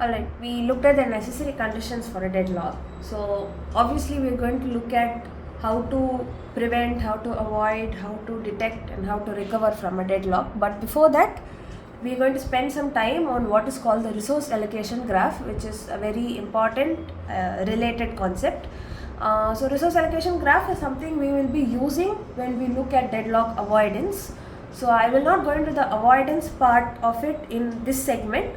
Alright, we looked at the necessary conditions for a deadlock. So obviously we're going to look at how to prevent, how to avoid, how to detect and how to recover from a deadlock. But before that, we're going to spend some time on what is called the resource allocation graph, which is a very important related concept. So resource allocation graph is something we will be using when we look at deadlock avoidance. So I will not go into the avoidance part of it in this segment.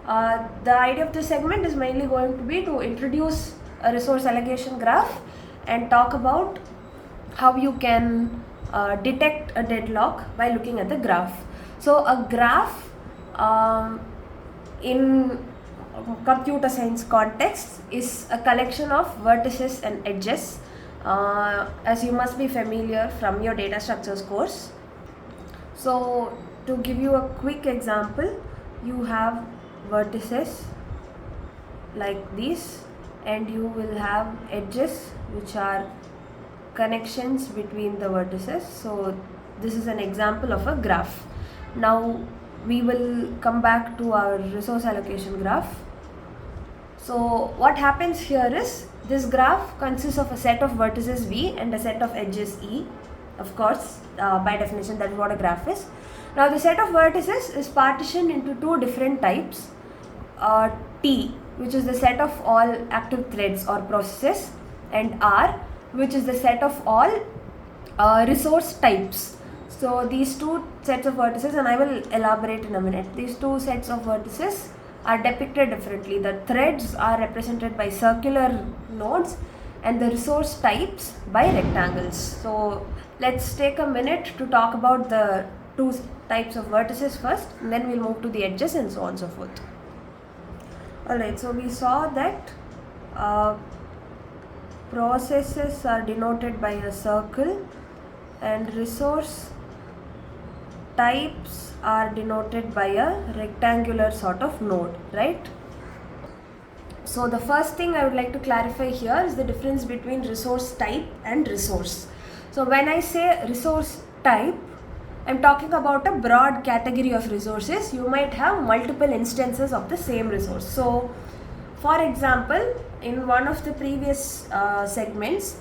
The idea of this segment is mainly going to be to introduce a resource allocation graph and talk about how you can detect a deadlock by looking at the graph. So a graph in computer science context is a collection of vertices and edges, as you must be familiar from your data structures course. So to give you a quick example, you have vertices like these and you will have edges which are connections between the vertices. So this is an example of a graph. Now we will come back to our resource allocation graph. So what happens here is this graph consists of a set of vertices V and a set of edges E. Of course, by definition that is what a graph is. Now the set of vertices is partitioned into two different types. T, which is the set of all active threads or processes, and R, which is the set of all resource types. So these two sets of vertices, and I will elaborate in a minute, these two sets of vertices are depicted differently. The threads are represented by circular nodes and the resource types by rectangles. So let's take a minute to talk about the two types of vertices first, and then we'll move to the edges and so on and so forth. Alright, so we saw that processes are denoted by a circle and resource types are denoted by a rectangular sort of node, right? So the first thing I would like to clarify here is the difference between resource type and resource. So when I say resource type, I'm talking about a broad category of resources. You might have multiple instances of the same resource. So for example, in one of the previous segments,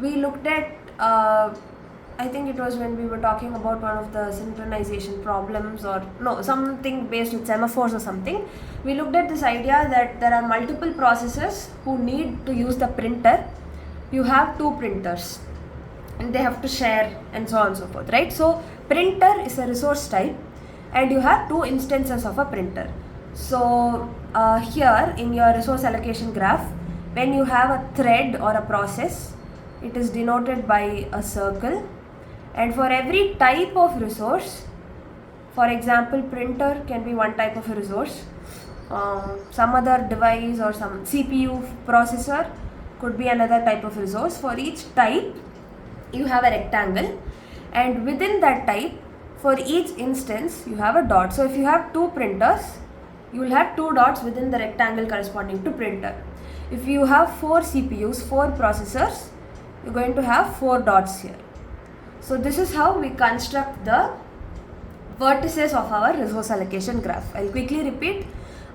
we looked at, I think it was when we were talking about one of the synchronization problems, or no, something based with semaphores or something. We looked at this idea that there are multiple processes who need to use the printer. You have two printers and they have to share and so on and so forth, right? So printer is a resource type and you have two instances of a printer. So here in your resource allocation graph, when you have a thread or a process, it is denoted by a circle, and for every type of resource, for example, printer can be one type of a resource, some other device or some CPU processor could be another type of resource. For each type you have a rectangle, and within that type, for each instance you have a dot. So if you have two printers, you will have two dots within the rectangle corresponding to printer. If you have 4 CPUs, 4 processors, you're going to have 4 dots here. So this is how we construct the vertices of our resource allocation graph. I'll quickly repeat.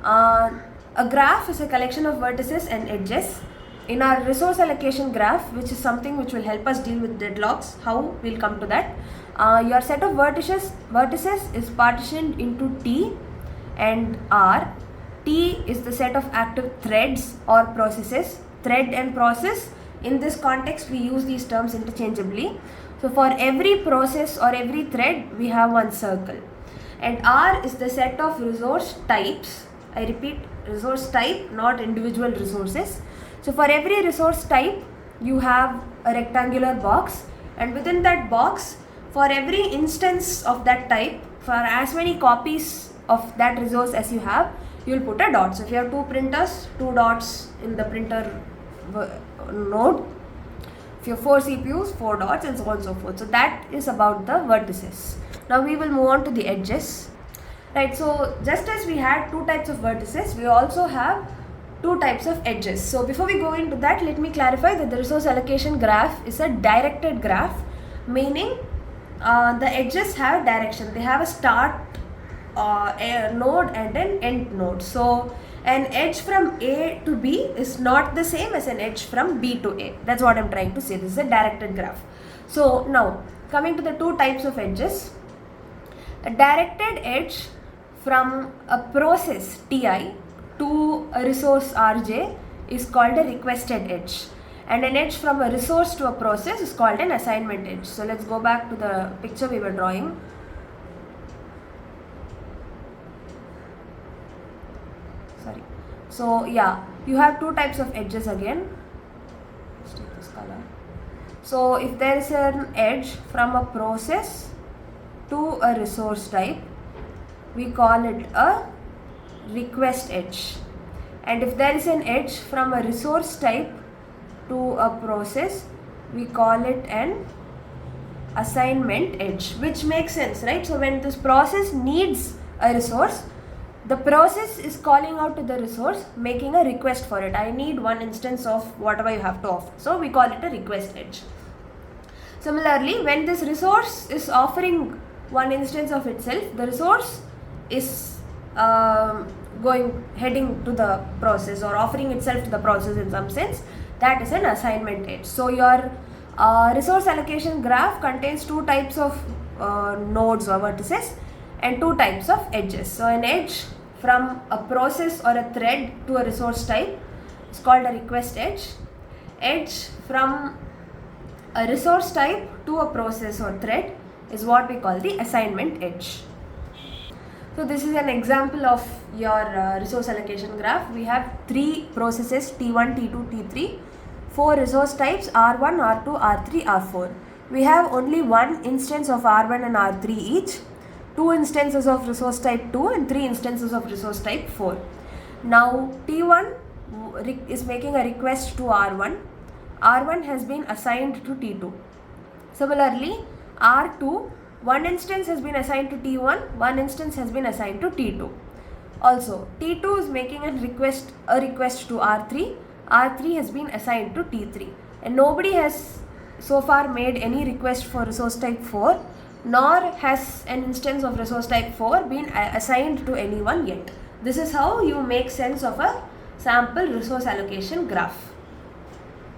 A graph is a collection of vertices and edges. In our resource allocation graph, which is something which will help us deal with deadlocks, how we'll come to that. Your set of vertices is partitioned into T and R. T is the set of active threads or processes. Thread and process, in this context we use these terms interchangeably. So for every process or every thread we have one circle. And R is the set of resource types. I repeat, resource type, not individual resources. So for every resource type you have a rectangular box, and within that box, for every instance of that type, for as many copies of that resource as you have, you will put a dot. So if you have two printers, 2 dots in the printer node. If you have 4 CPUs, 4 dots, and so on and so forth. So that is about the vertices. Now we will move on to the edges. Right, so just as we had 2 types of vertices, we also have 2 types of edges. So before we go into that, let me clarify that the resource allocation graph is a directed graph, meaning the edges have direction. They have a start node and an end node. So an edge from A to B is not the same as an edge from B to A. That's what I'm trying to say. This is a directed graph. So now coming to the two types of edges. A directed edge from a process Ti to a resource Rj is called a requested edge, and an edge from a resource to a process is called an assignment edge. So let's go back to the picture we were drawing. Sorry. So yeah, you have two types of edges again. Let's take this color. So if there is an edge from a process to a resource type, we call it a request edge. And if there is an edge from a resource type to a process, we call it an assignment edge, which makes sense, right? So when this process needs a resource, the process is calling out to the resource, making a request for it. I need one instance of whatever you have to offer. So we call it a request edge. Similarly, when this resource is offering one instance of itself, the resource is heading to the process or offering itself to the process in some sense. That is an assignment edge. So your resource allocation graph contains two types of nodes or vertices and two types of edges. So an edge from a process or a thread to a resource type is called a request edge. Edge from a resource type to a process or thread is what we call the assignment edge. So this is an example of your resource allocation graph. We have three processes T1, T2, T3, four resource types R1, R2, R3, R4. We have only one instance of R1 and R3 each, two instances of resource type 2 and three instances of resource type 4. Now T1 is making a request to R1. R1 has been assigned to T2. Similarly, R2, one instance has been assigned to T1, one instance has been assigned to T2. Also, T2 is making a request to R3. R3 has been assigned to T3, and nobody has so far made any request for resource type 4, nor has an instance of resource type 4 been assigned to anyone yet. This is how you make sense of a sample resource allocation graph.